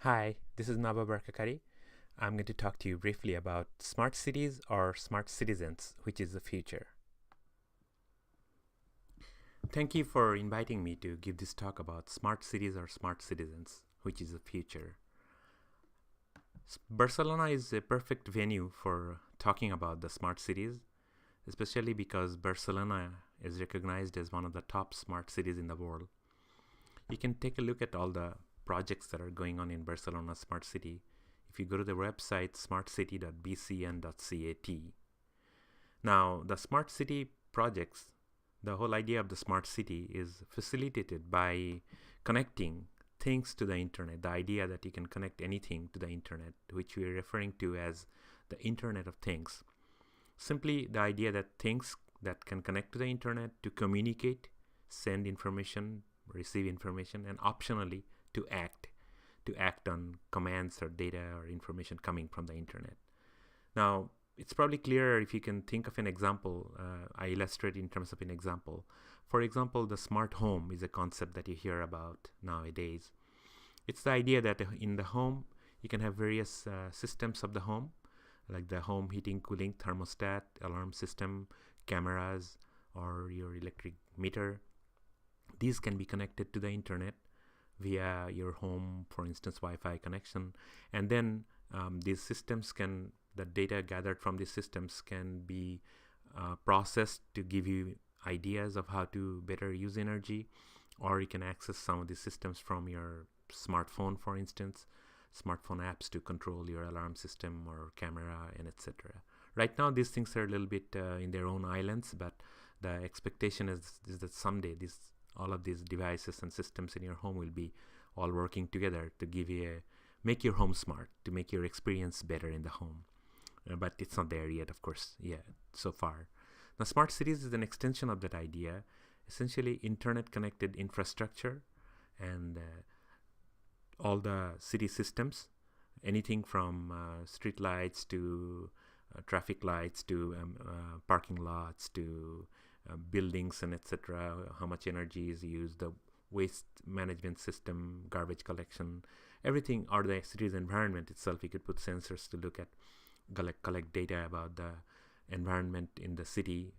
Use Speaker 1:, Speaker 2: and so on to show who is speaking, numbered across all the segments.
Speaker 1: Hi, this is Naba Barkakati. I'm going to talk to you briefly about smart cities or smart citizens, which is the future. Thank you for inviting me to give this talk about smart cities or smart citizens, which is the future. Barcelona is a perfect venue for talking about the smart cities, especially because Barcelona is recognized as one of the top smart cities in the world. You can take a look at all the projects that are going on in Barcelona Smart City if you go to the website smartcity.bcn.cat. Now, the smart city projects, the whole idea of the smart city is facilitated by connecting things to the internet, the idea that you can connect anything to the internet, which we are referring to as the Internet of Things. Simply the idea that things that can connect to the internet to communicate, send information, receive information, and optionally to act on commands or data or information coming from the internet. Now, it's probably clearer if you can think of an example. I illustrate in terms of an example. For example, the smart home is a concept that you hear about nowadays. It's the idea that in the home, you can have various systems of the home, like the home heating, cooling, thermostat, alarm system, cameras, or your electric meter. These can be connected to the internet via your home, for instance, Wi-Fi connection. And then these systems the data gathered from these systems can be processed to give you ideas of how to better use energy, or you can access some of these systems from your smartphone, for instance, smartphone apps to control your alarm system or camera and etc. Right now, these things are a little bit in their own islands, but the expectation is that someday all of these devices and systems in your home will be all working together to make your home smart, to make your experience better in the home. But it's not there yet, of course, so far. Now, smart cities is an extension of that idea, essentially internet-connected infrastructure and all the city systems, anything from street lights to traffic lights to parking lots to buildings and etc. How much energy is used, the waste management system, garbage collection, everything, or the city's environment itself. You could put sensors to look at, collect data about the environment in the city.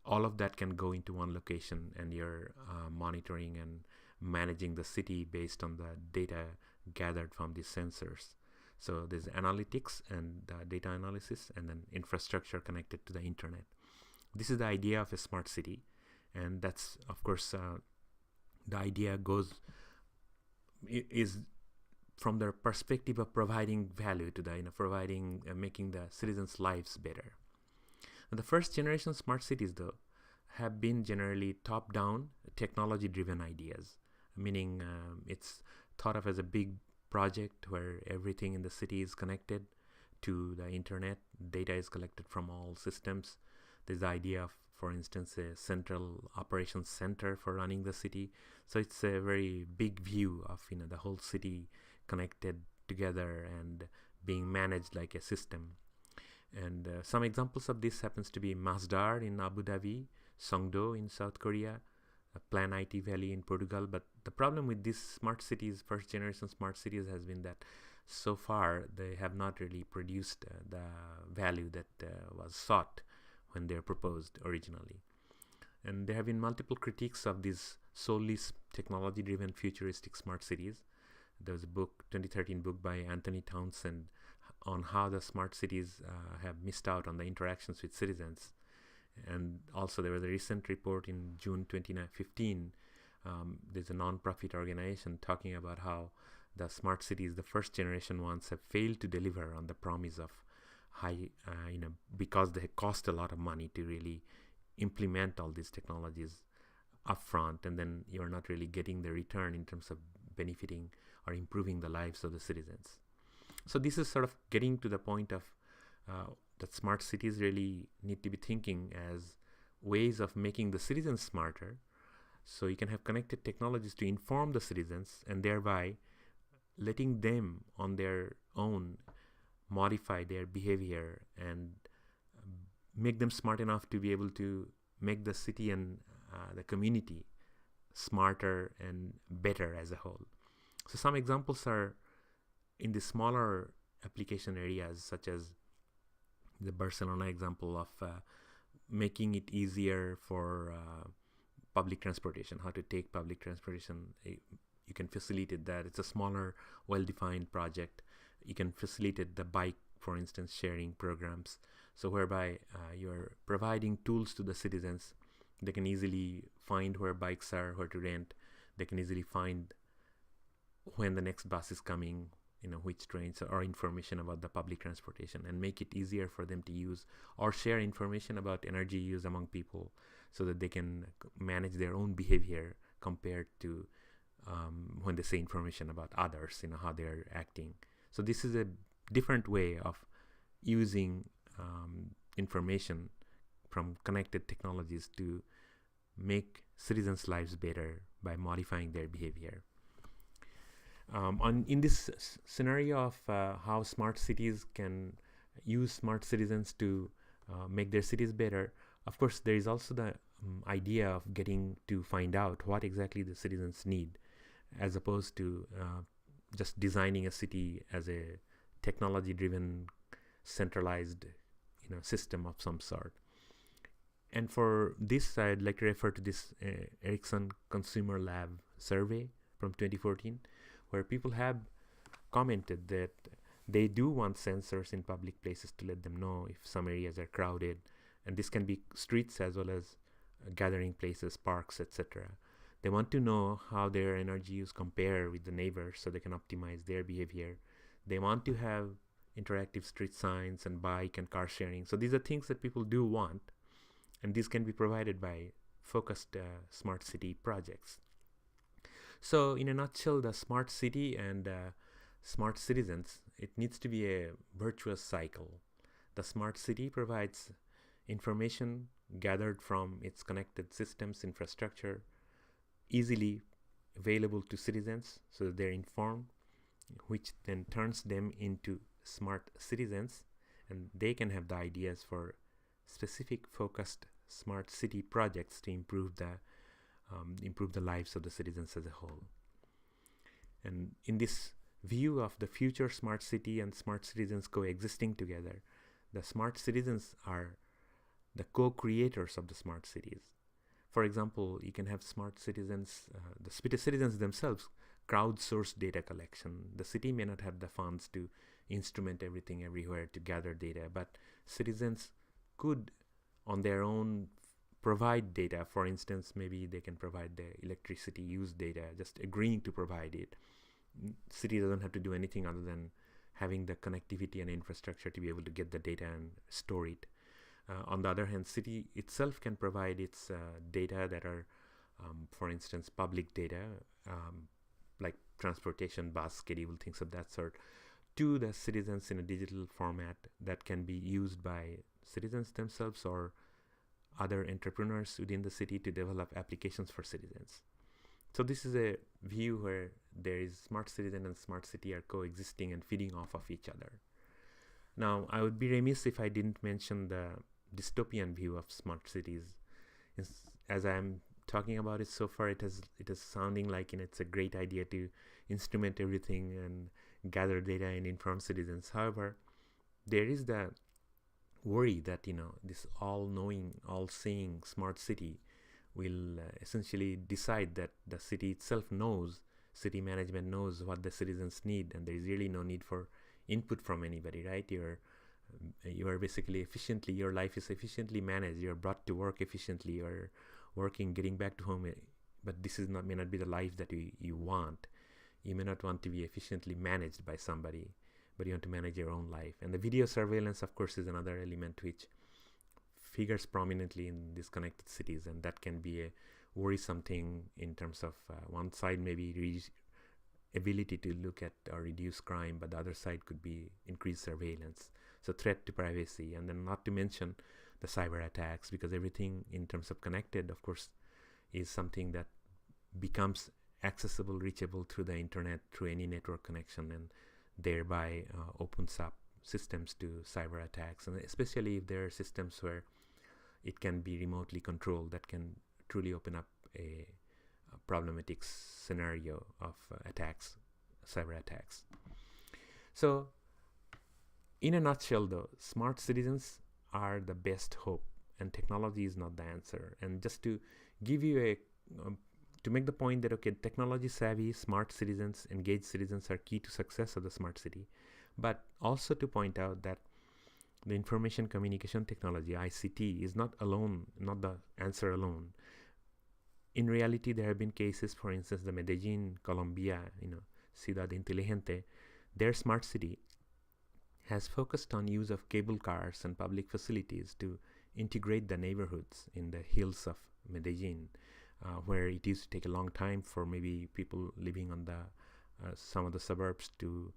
Speaker 1: All of that can go into one location, and you're monitoring and managing the city based on the data gathered from these sensors. So there's analytics and data analysis, and then infrastructure connected to the internet. This is the idea of a smart city, and that's, of course, the idea is from the perspective of providing value to making the citizens' lives better. And the first generation smart cities, though, have been generally top-down, technology-driven ideas, meaning it's thought of as a big project where everything in the city is connected to the internet. Data is collected from all systems. There's the idea of, for instance, a central operations center for running the city. So it's a very big view of the whole city connected together and being managed like a system. And some examples of this happens to be Masdar in Abu Dhabi, Songdo in South Korea, Plan IT Valley in Portugal. But the problem with these smart cities, first generation smart cities, has been that so far they have not really produced the value that was sought when they were proposed originally. And there have been multiple critiques of these solely technology-driven futuristic smart cities. There was a 2013 book by Anthony Townsend on how the smart cities have missed out on the interactions with citizens. And also there was a recent report in June 2015. There's a non-profit organization talking about how the smart cities, the first generation ones, have failed to deliver on the promise of high, because they cost a lot of money to really implement all these technologies upfront, and then you're not really getting the return in terms of benefiting or improving the lives of the citizens. So this is sort of getting to the point of that smart cities really need to be thinking as ways of making the citizens smarter. So you can have connected technologies to inform the citizens and thereby letting them on their own modify their behavior and make them smart enough to be able to make the city and the community smarter and better as a whole. So some examples are in the smaller application areas, such as the Barcelona example of making it easier for public transportation, how to take public transportation, you can facilitate that. It's a smaller, well-defined project. You can facilitate the bike, for instance, sharing programs. So whereby you're providing tools to the citizens. They can easily find where bikes are, where to rent. They can easily find when the next bus is coming, which trains, or information about the public transportation, and make it easier for them to use or share information about energy use among people, so that they can manage their own behavior compared to when they say information about others, how they're acting. So this is a different way of using information from connected technologies to make citizens' lives better by modifying their behavior. In this scenario of how smart cities can use smart citizens to make their cities better, of course, there is also the idea of getting to find out what exactly the citizens need, as opposed to just designing a city as a technology-driven, centralized, system of some sort. And for this, I'd like to refer to this Ericsson Consumer Lab survey from 2014, where people have commented that they do want sensors in public places to let them know if some areas are crowded, and this can be streets as well as gathering places, parks, etc. They want to know how their energy use compare with the neighbors so they can optimize their behavior. They want to have interactive street signs and bike and car sharing. So these are things that people do want, and these can be provided by focused smart city projects. So in a nutshell, the smart city and smart citizens, it needs to be a virtuous cycle. The smart city provides information gathered from its connected systems infrastructure, easily available to citizens so that they're informed, which then turns them into smart citizens, and they can have the ideas for specific focused smart city projects to improve the lives of the citizens as a whole. And in this view of the future smart city and smart citizens coexisting together, the smart citizens are the co-creators of the smart cities. For example, you can have smart citizens, the citizens themselves crowdsource data collection. The city may not have the funds to instrument everything everywhere to gather data, but citizens could on their own provide data. For instance, maybe they can provide the electricity use data, just agreeing to provide it. City doesn't have to do anything other than having the connectivity and infrastructure to be able to get the data and store it. On the other hand, city itself can provide its data that are, for instance, public data, like transportation, bus schedule, things of that sort, to the citizens in a digital format that can be used by citizens themselves or other entrepreneurs within the city to develop applications for citizens. So this is a view where there is smart citizen and smart city are coexisting and feeding off of each other. Now, I would be remiss if I didn't mention the dystopian view of smart cities. As I'm talking about it so far, it is sounding like it's a great idea to instrument everything and gather data and inform citizens. However, there is the worry that this all-knowing, all-seeing smart city will essentially decide that the city itself knows, city management knows what the citizens need, and there is really no need for input from anybody, right? You are basically efficiently, your life is efficiently managed, you're brought to work efficiently, you're working, getting back to home, but this may not be the life that you want. You may not want to be efficiently managed by somebody, but you want to manage your own life. And the video surveillance, of course, is another element which figures prominently in these connected cities, and that can be a worrisome thing in terms of one side maybe ability to look at or reduce crime, but the other side could be increased surveillance, so threat to privacy, and then not to mention the cyber attacks, because everything in terms of connected, of course, is something that becomes accessible, reachable through the internet, through any network connection, and thereby opens up systems to cyber attacks, and especially if there are systems where it can be remotely controlled, that can truly open up a problematic scenario of attacks, cyber attacks. So, in a nutshell, though, smart citizens are the best hope, and technology is not the answer. And just to give you to make the point that, okay, technology savvy, smart citizens, engaged citizens are key to success of the smart city, but also to point out that the information communication technology, ICT, is not the answer alone. In reality, there have been cases, for instance, the Medellin, Colombia, Ciudad Inteligente, their smart city has focused on use of cable cars and public facilities to integrate the neighborhoods in the hills of Medellin, where it used to take a long time for maybe people living on the some of the suburbs to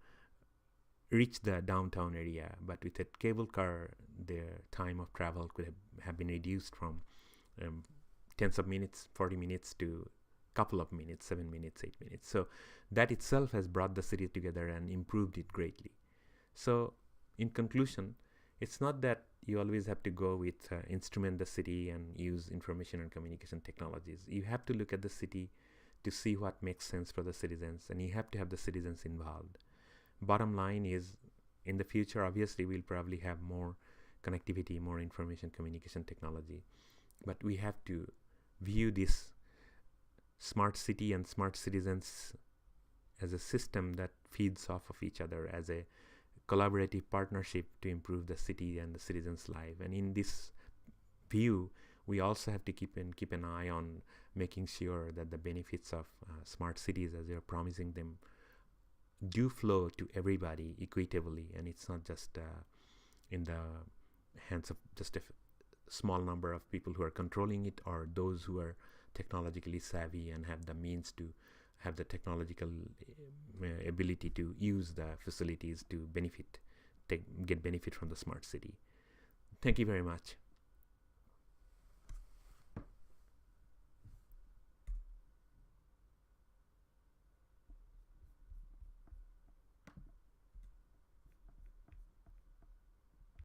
Speaker 1: reach the downtown area. But with a cable car, their time of travel could have been reduced from tens of minutes, 40 minutes to couple of minutes, 7 minutes, 8 minutes. So that itself has brought the city together and improved it greatly. So in conclusion, it's not that you always have to go with instrument the city and use information and communication technologies. You have to look at the city to see what makes sense for the citizens, and you have to have the citizens involved. Bottom line is, in the future, obviously, we'll probably have more connectivity, more information communication technology, but we have to view this smart city and smart citizens as a system that feeds off of each other, as a collaborative partnership to improve the city and the citizens' life. And in this view, we also have to keep an eye on making sure that the benefits of smart cities, as you're promising them, do flow to everybody equitably, and it's not just in the hands of just a small number of people who are controlling it, or those who are technologically savvy and have the means to have the technological ability to use the facilities to get benefit from the smart city. Thank you very much.